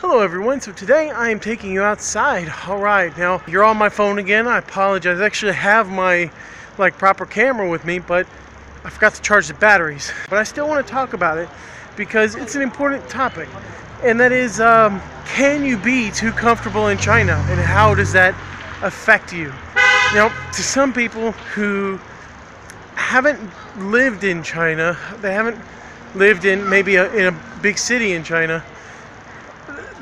Hello everyone, so today I am taking you outside. Alright, now you're on my phone again. I apologize. I actually have my proper camera with me, but I forgot to charge the batteries. But I still want to talk about it because it's an important topic. And that is, can you be too comfortable in China? And how does that affect you? Now, to some people who haven't lived in China, they haven't lived in maybe in a big city in China,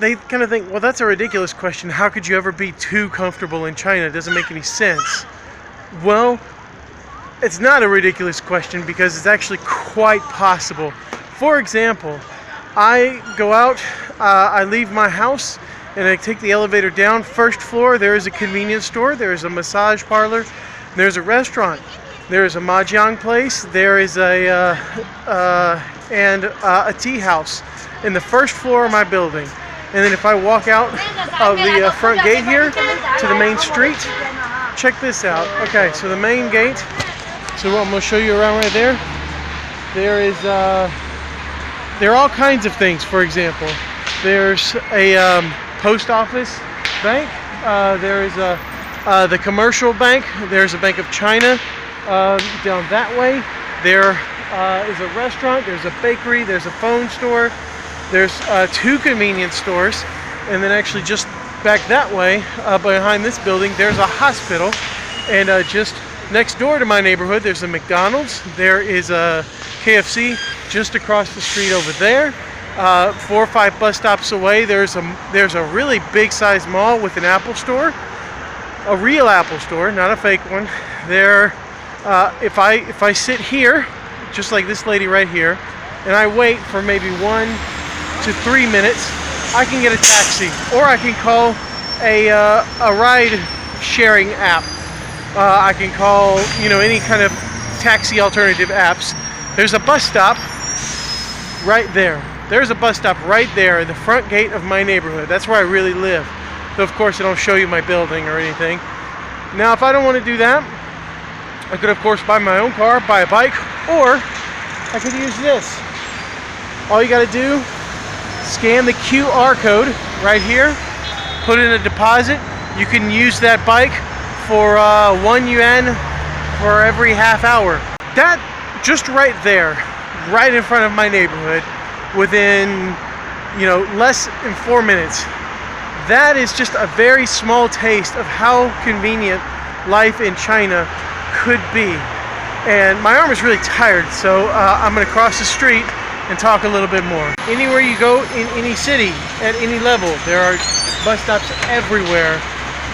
they kind of think, well, that's a ridiculous question. How could you ever be too comfortable in China? It doesn't make any sense. Well, it's not a ridiculous question because it's actually quite possible. For example, I go out, I leave my house, and I take the elevator down. First floor, there is a convenience store, there is a massage parlor, there's a restaurant, there is a mahjong place, there is a tea house in the first floor of my building. And then if I walk out of the front gate here to the main street, check this out. Okay, so the main gate, so I'm going to show you around right there. There are all kinds of things. For example, there's a post office bank, there is the commercial bank, there's a Bank of China down that way, there is a restaurant, there's a bakery, there's a phone store, there's two convenience stores, and then actually just back that way behind this building there's a hospital, and just next door to my neighborhood there's a McDonald's, there is a KFC just across the street over there. 4 or 5 bus stops away there's a really big sized mall with an Apple store, a real Apple store, not a fake one. There, if I sit here just like this lady right here and I wait for maybe 1 to 3 minutes, I can get a taxi, or I can call a ride sharing app. I can call any kind of taxi alternative apps. There's a bus stop right there. There's a bus stop right there in the front gate of my neighborhood. That's where I really live. So of course I don't show you my building or anything. Now if I don't want to do that, I could of course buy my own car, buy a bike, or I could use this. All you got to do, scan the QR code right here, put in a deposit. You can use that bike for 1 yuan for every half hour. That just right there, right in front of my neighborhood, within less than 4 minutes. That is just a very small taste of how convenient life in China could be. And my arm is really tired, so I'm going to cross the street and talk a little bit more. Anywhere you go in any city, at any level, there are bus stops everywhere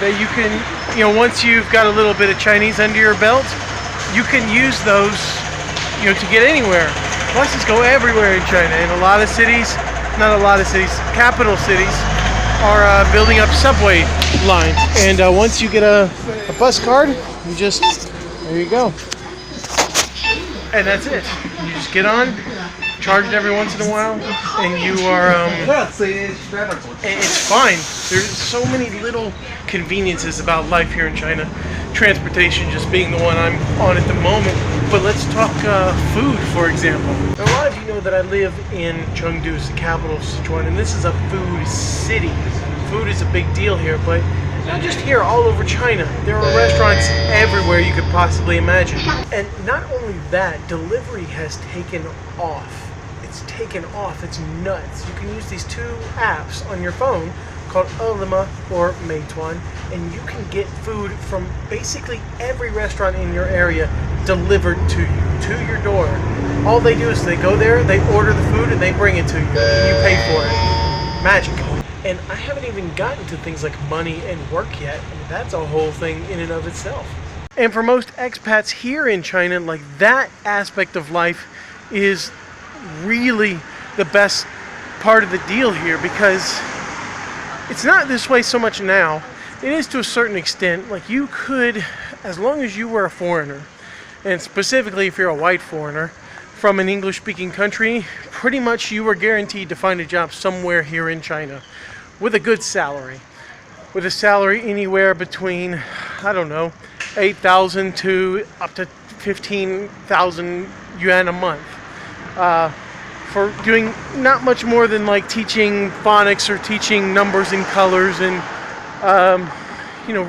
that you can, once you've got a little bit of Chinese under your belt, you can use those, to get anywhere. Buses go everywhere in China, and capital cities are building up subway lines. And once you get a bus card, there you go. And that's it. You just get on, charge it every once in a while, and you are, it's fine. There's so many little conveniences about life here in China. Transportation just being the one I'm on at the moment. But let's talk food, for example. Now, a lot of you know that I live in Chengdu, the capital of Sichuan, and this is a food city. Food is a big deal here, but not just here, all over China. There are restaurants everywhere you could possibly imagine. And not only that, delivery has taken off. It's taken off. It's nuts. You can use these 2 apps on your phone called Ele.me or Meituan, and you can get food from basically every restaurant in your area delivered to you, to your door. All they do is they go there, they order the food, and they bring it to you, and you pay for it. Magic. And I haven't even gotten to things like money and work yet. I mean, that's a whole thing in and of itself. And for most expats here in China, that aspect of life is really the best part of the deal here, because it's not this way so much now. It is to a certain extent. You could, as long as you were a foreigner, and specifically if you're a white foreigner from an English-speaking country, pretty much you were guaranteed to find a job somewhere here in China with a good salary. With a salary anywhere between, 8,000 to up to 15,000 yuan a month. for doing not much more than like teaching phonics or teaching numbers and colors and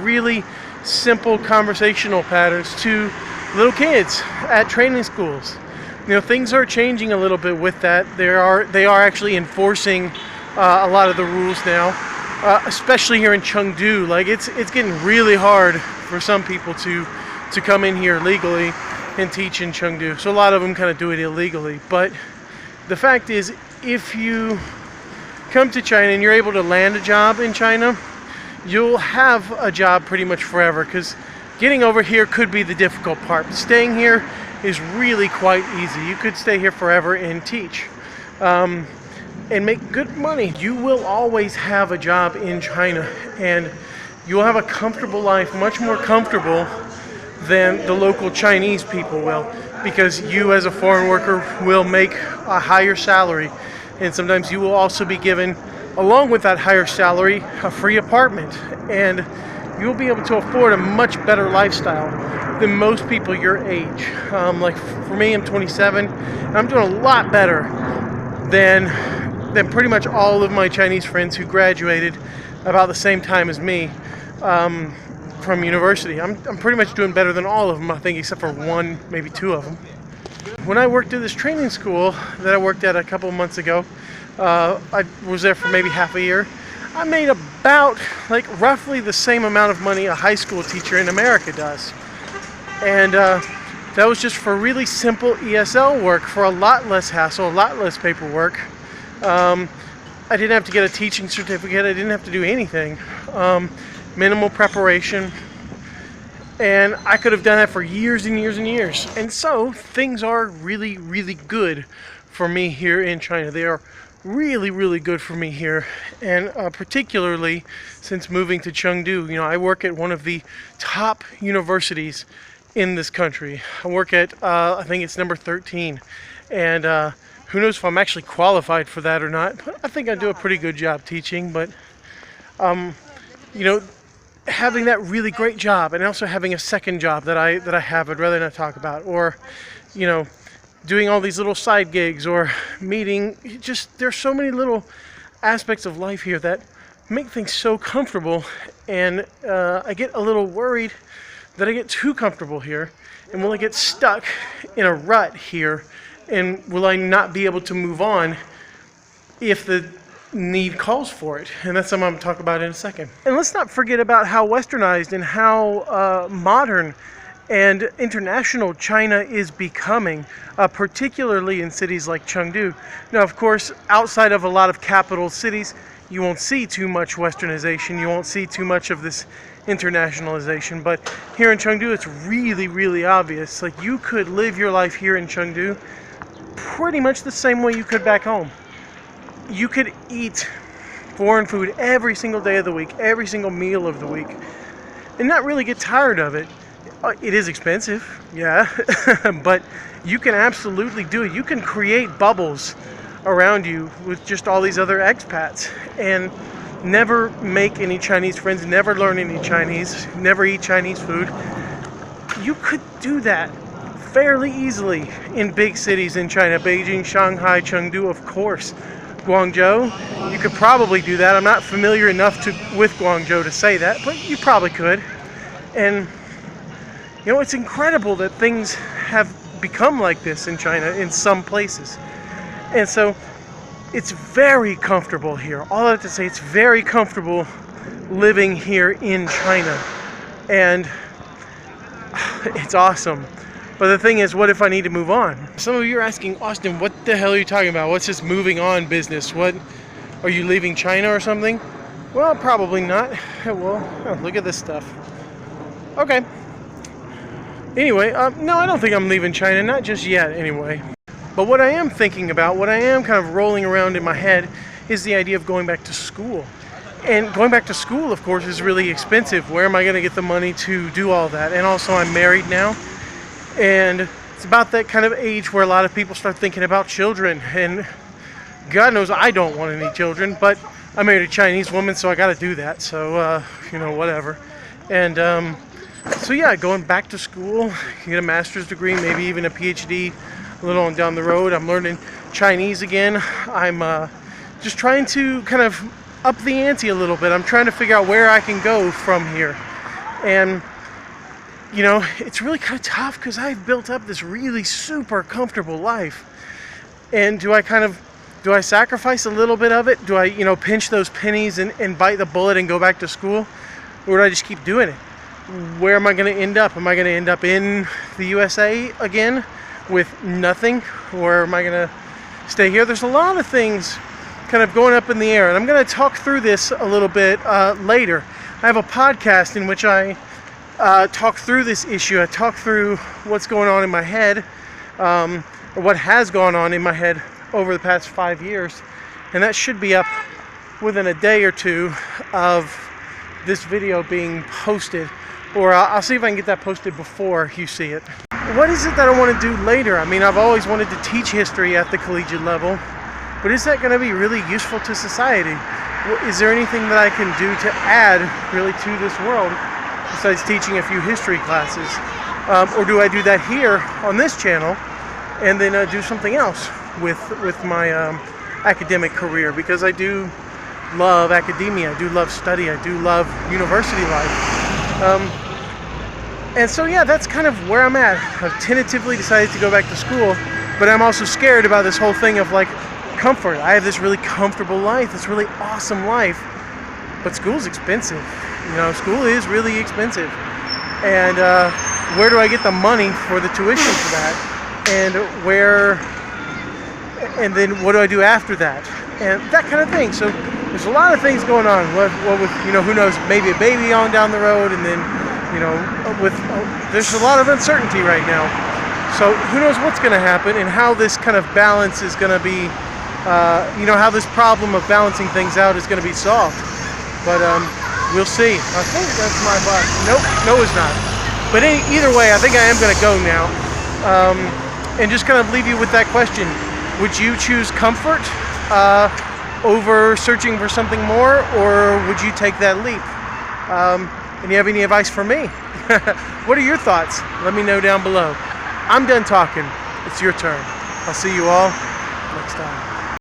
really simple conversational patterns to little kids at training schools. Things are changing a little bit with that. They are actually enforcing a lot of the rules now, especially here in Chengdu. Like it's getting really hard for some people to come in here legally and teach in Chengdu. So a lot of them kind of do it illegally. But the fact is, if you come to China and you're able to land a job in China, you'll have a job pretty much forever, because getting over here could be the difficult part. But staying here is really quite easy. You could stay here forever and teach and make good money. You will always have a job in China, and you'll have a comfortable life, much more comfortable than the local Chinese people will, because you as a foreign worker will make a higher salary, and sometimes you will also be given, along with that higher salary, a free apartment, and you'll be able to afford a much better lifestyle than most people your age. Like for me, I'm 27, and I'm doing a lot better than pretty much all of my Chinese friends who graduated about the same time as me from university. I'm pretty much doing better than all of them, I think, except for one, maybe two of them. When I worked at this training school that I worked at a couple of months ago, I was there for maybe half a year. I made about, like, roughly the same amount of money a high school teacher in America does. And that was just for really simple ESL work, for a lot less hassle, a lot less paperwork. I didn't have to get a teaching certificate. I didn't have to do anything. Minimal preparation. And I could have done that for years and years and years. And so things are really, really good for me here in China. They are really, really good for me here. And particularly since moving to Chengdu, I work at one of the top universities in this country. I work at, I think it's number 13. And who knows if I'm actually qualified for that or not. But I think I do a pretty good job teaching. But, having that really great job, and also having a second job that I have, I'd rather not talk about, or doing all these little side gigs, or meeting, there's so many little aspects of life here that make things so comfortable. And I get a little worried that I get too comfortable here, and will I get stuck in a rut here, and will I not be able to move on if the need calls for it? And that's something I'm going to talk about in a second. And let's not forget about how westernized and how modern and international China is becoming, particularly in cities like Chengdu. Now, of course, outside of a lot of capital cities, you won't see too much westernization. You won't see too much of this internationalization. But here in Chengdu, it's really, really obvious. Like, you could live your life here in Chengdu pretty much the same way you could back home. You could eat foreign food every single day of the week, every single meal of the week, and not really get tired of it. It is expensive, yeah, but you can absolutely do it. You can create bubbles around you with just all these other expats and never make any Chinese friends, never learn any Chinese, never eat Chinese food. You could do that fairly easily in big cities in China: Beijing, Shanghai, Chengdu, of course. Guangzhou, you could probably do that. I'm not familiar enough with Guangzhou to say that, but you probably could. And it's incredible that things have become like this in China in some places. And so it's very comfortable here. All I have to say, it's very comfortable living here in China. And it's awesome. But the thing is, what if I need to move on? Some of you are asking, Austin, what the hell are you talking about? What's this moving on business? What, are you leaving China or something? Well, probably not. Well, look at this stuff. Okay. Anyway, no, I don't think I'm leaving China. Not just yet, anyway. But what I am thinking about, what I am kind of rolling around in my head, is the idea of going back to school. And going back to school, of course, is really expensive. Where am I going to get the money to do all that? And also, I'm married now. And it's about that kind of age where a lot of people start thinking about children. And God knows I don't want any children, but I married a Chinese woman, so I got to do that. So, whatever. And so, yeah, going back to school, get a master's degree, maybe even a PhD a little on down the road. I'm learning Chinese again. I'm just trying to kind of up the ante a little bit. I'm trying to figure out where I can go from here. And you know, it's really kind of tough because I've built up this really super comfortable life. And do I sacrifice a little bit of it? Do I, you know, pinch those pennies and bite the bullet and go back to school? Or do I just keep doing it? Where am I going to end up? Am I going to end up in the USA again with nothing? Or am I going to stay here? There's a lot of things kind of going up in the air. And I'm going to talk through this a little bit later. I have a podcast in which I talk through this issue. I talk through what's going on in my head, or what has gone on in my head over the past 5 years. And that should be up within a day or two of this video being posted. Or I'll see if I can get that posted before you see it. What is it that I want to do later? I mean, I've always wanted to teach history at the collegiate level, but is that going to be really useful to society? Is there anything that I can do to add really to this world besides teaching a few history classes? Or do I do that here on this channel and then do something else with my academic career? Because I do love academia, I do love study, I do love university life. And so yeah, that's kind of where I'm at. I've tentatively decided to go back to school, but I'm also scared about this whole thing of like comfort. I have this really comfortable life, this really awesome life, but school's expensive. You know, school is really expensive. And where do I get the money for the tuition for that? And then what do I do after that? And that kind of thing. So there's a lot of things going on. What with, you know, who knows, maybe a baby on down the road, and then, you know, there's a lot of uncertainty right now. So who knows what's going to happen and how this kind of balance is going to be, you know, how this problem of balancing things out is going to be solved. But we'll see. I think that's my bus. Nope, no it's not. But either way, I think I am going to go now. And just kind of leave you with that question. Would you choose comfort over searching for something more, or would you take that leap? And you have any advice for me? What are your thoughts? Let me know down below. I'm done talking. It's your turn. I'll see you all next time.